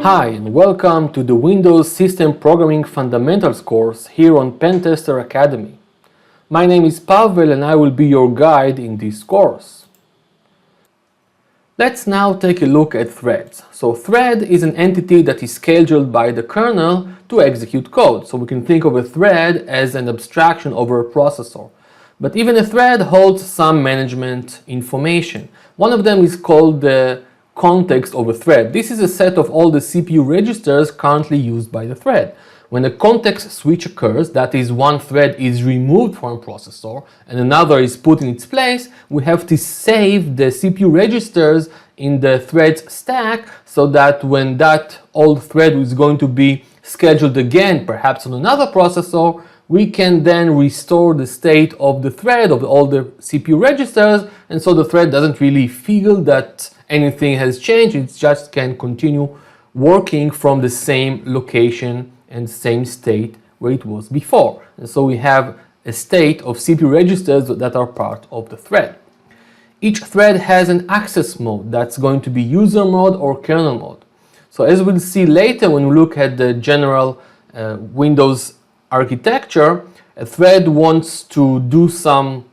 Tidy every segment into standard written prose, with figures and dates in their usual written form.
Hi and welcome to the Windows System Programming Fundamentals course here on Pentester Academy. My name is Pavel and I will be your guide in this course. Let's now take a look at threads. So thread is an entity that is scheduled by the kernel to execute code. So we can think of a thread as an abstraction over a processor. But even a thread holds some management information. One of them is called the context of a thread. This is a set of all the CPU registers currently used by the thread. When a context switch occurs, that is, one thread is removed from a processor and another is put in its place, we have to save the CPU registers in the thread's stack so that when that old thread is going to be scheduled again, perhaps on another processor, we can then restore the state of the thread of all the CPU registers, and so the thread doesn't really feel that anything has changed, it just can continue working from the same location and same state where it was before. And so we have a state of CPU registers that are part of the thread. Each thread has an access mode that's going to be user mode or kernel mode. So as we'll see later when we look at the general Windows architecture, a thread wants to do some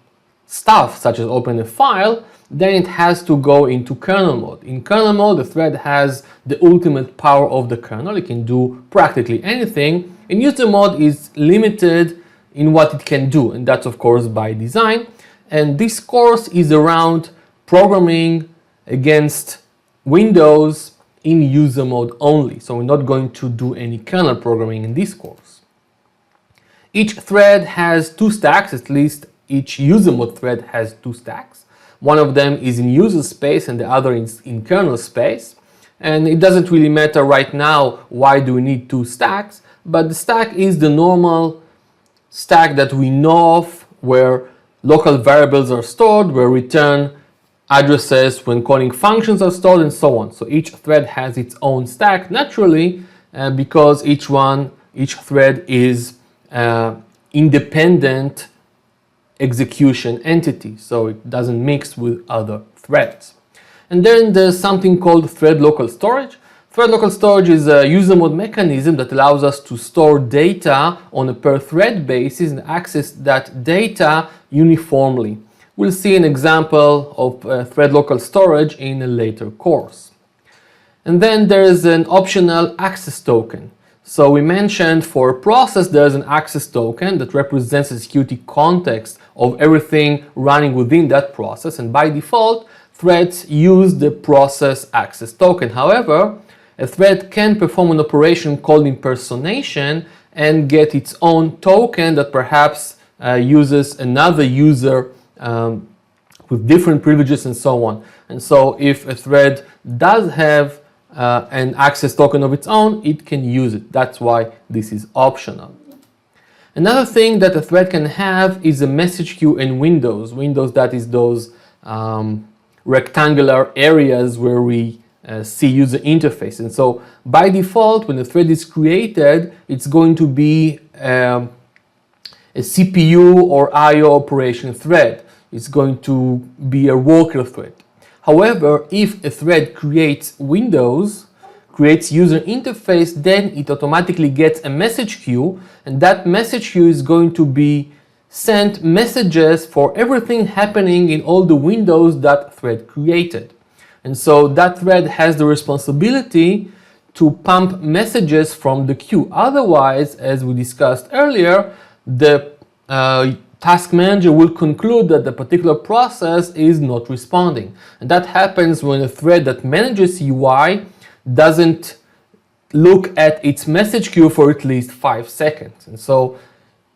stuff such as open a file, then it has to go into kernel mode. In kernel mode, the thread has the ultimate power of the kernel. It can do practically anything. In user mode is limited in what it can do, and that's of course by design. And this course is around programming against Windows in user mode only. So we're not going to do any kernel programming in this course. Each thread has two stacks, at least each user mode thread has two stacks. One of them is in user space and the other is in kernel space. And it doesn't really matter right now why do we need two stacks, but the stack is the normal stack that we know of where local variables are stored, where return addresses when calling functions are stored, and so on. So each thread has its own stack naturally because each thread is independent execution entity, so it doesn't mix with other threads. And then there's something called thread local storage. Thread local storage is a user mode mechanism that allows us to store data on a per thread basis and access that data uniformly. We'll see an example of thread local storage in a later course. And then there's an optional access token. So we mentioned for a process there's an access token that represents the security context of everything running within that process, and by default threads use the process access token. However, a thread can perform an operation called impersonation and get its own token that perhaps uses another user with different privileges and so on. And so if a thread does have an access token of its own, it can use it. That's why this is optional. Another thing that a thread can have is a message queue in Windows. Windows, that is those rectangular areas where we see user interface. And so by default, when a thread is created, it's going to be a CPU or I/O operation thread. It's going to be a worker thread. However, if a thread creates Windows, creates user interface, then it automatically gets a message queue, and that message queue is going to be sent messages for everything happening in all the windows that thread created. And so that thread has the responsibility to pump messages from the queue. Otherwise, as we discussed earlier, the task manager will conclude that the particular process is not responding. And that happens when a thread that manages UI doesn't look at its message queue for at least 5 seconds. And so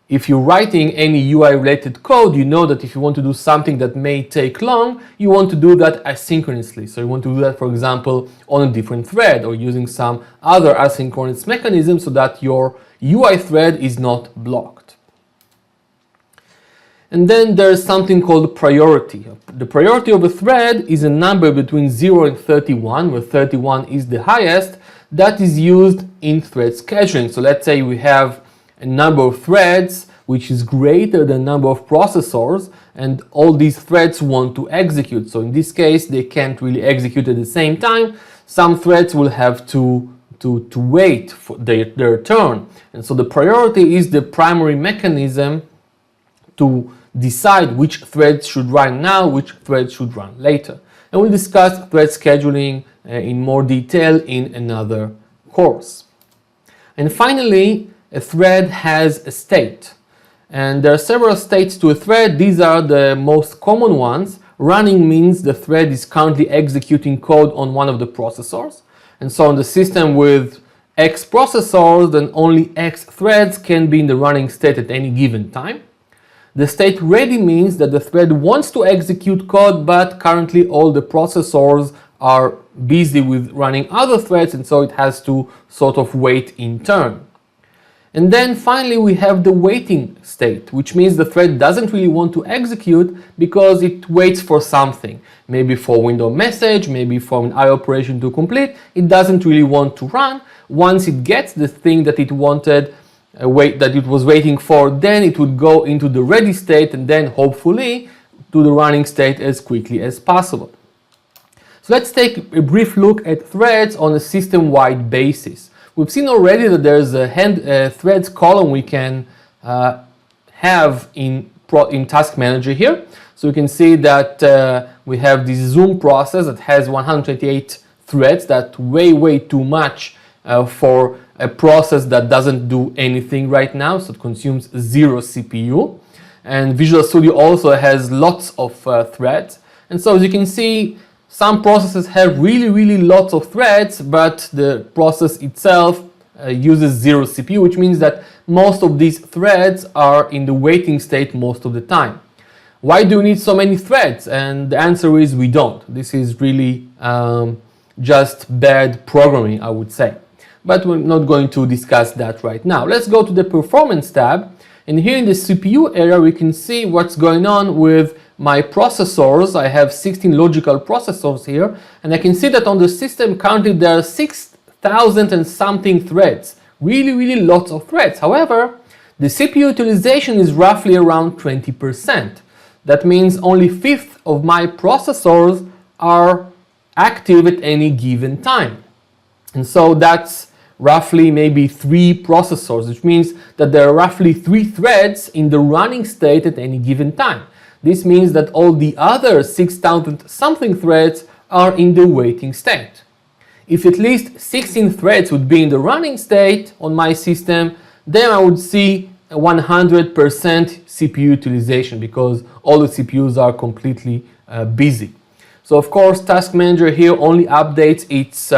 if you're writing any UI related code, you know that if you want to do something that may take long, you want to do that asynchronously. So you want to do that, for example, on a different thread or using some other asynchronous mechanism so that your UI thread is not blocked. And then there's something called priority. The priority of a thread is a number between 0 and 31, where 31 is the highest, that is used in thread scheduling. So let's say we have a number of threads which is greater than the number of processors, and all these threads want to execute. So in this case, they can't really execute at the same time. Some threads will have to to wait for their turn. And so the priority is the primary mechanism to decide which threads should run now, which threads should run later. And we'll discuss thread scheduling in more detail in another course. And finally, a thread has a state. And there are several states to a thread. These are the most common ones. Running means the thread is currently executing code on one of the processors. And so on the system with X processors, then only X threads can be in the running state at any given time. The state ready means that the thread wants to execute code, but currently all the processors are busy with running other threads, and so it has to sort of wait in turn. And then finally we have the waiting state, which means the thread doesn't really want to execute because it waits for something. Maybe for window message, maybe for an I operation to complete. It doesn't really want to run. Once it gets the thing that it wanted, that it was waiting for, then it would go into the ready state and then hopefully to the running state as quickly as possible. So let's take a brief look at threads on a system-wide basis. We've seen already that there's a threads column we can have in Task Manager here. So you can see that we have this Zoom process that has 128 threads. That's way too much for a process that doesn't do anything right now, so it consumes 0 CPU. And Visual Studio also has lots of threads. And so as you can see, some processes have really lots of threads, but the process itself uses 0 CPU, which means that most of these threads are in the waiting state most of the time. Why do we need so many threads? And the answer is we don't. This is really just bad programming, I would say. But we're not going to discuss that right now. Let's go to the Performance tab. And here in the CPU area, we can see what's going on with my processors. I have 16 logical processors here, and I can see that on the system currently there are 6,000 and something threads. Really lots of threads. However, the CPU utilization is roughly around 20%. That means only 1/5 of my processors are active at any given time. And so that's roughly maybe 3 processors, which means that there are roughly 3 threads in the running state at any given time. This means that all the other 6,000 something threads are in the waiting state. If at least 16 threads would be in the running state on my system, then I would see 100% CPU utilization because all the CPUs are completely busy. So of course, Task Manager here only updates its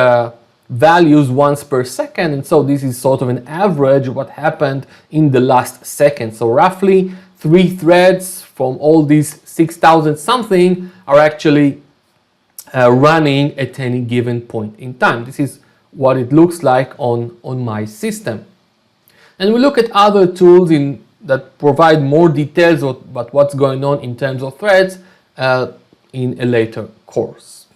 values once per second, and so this is sort of an average of what happened in the last second. So roughly 3 threads from all these 6,000 something are actually running at any given point in time. This is what it looks like on my system. And we look at other tools that provide more details about what's going on in terms of threads in a later course.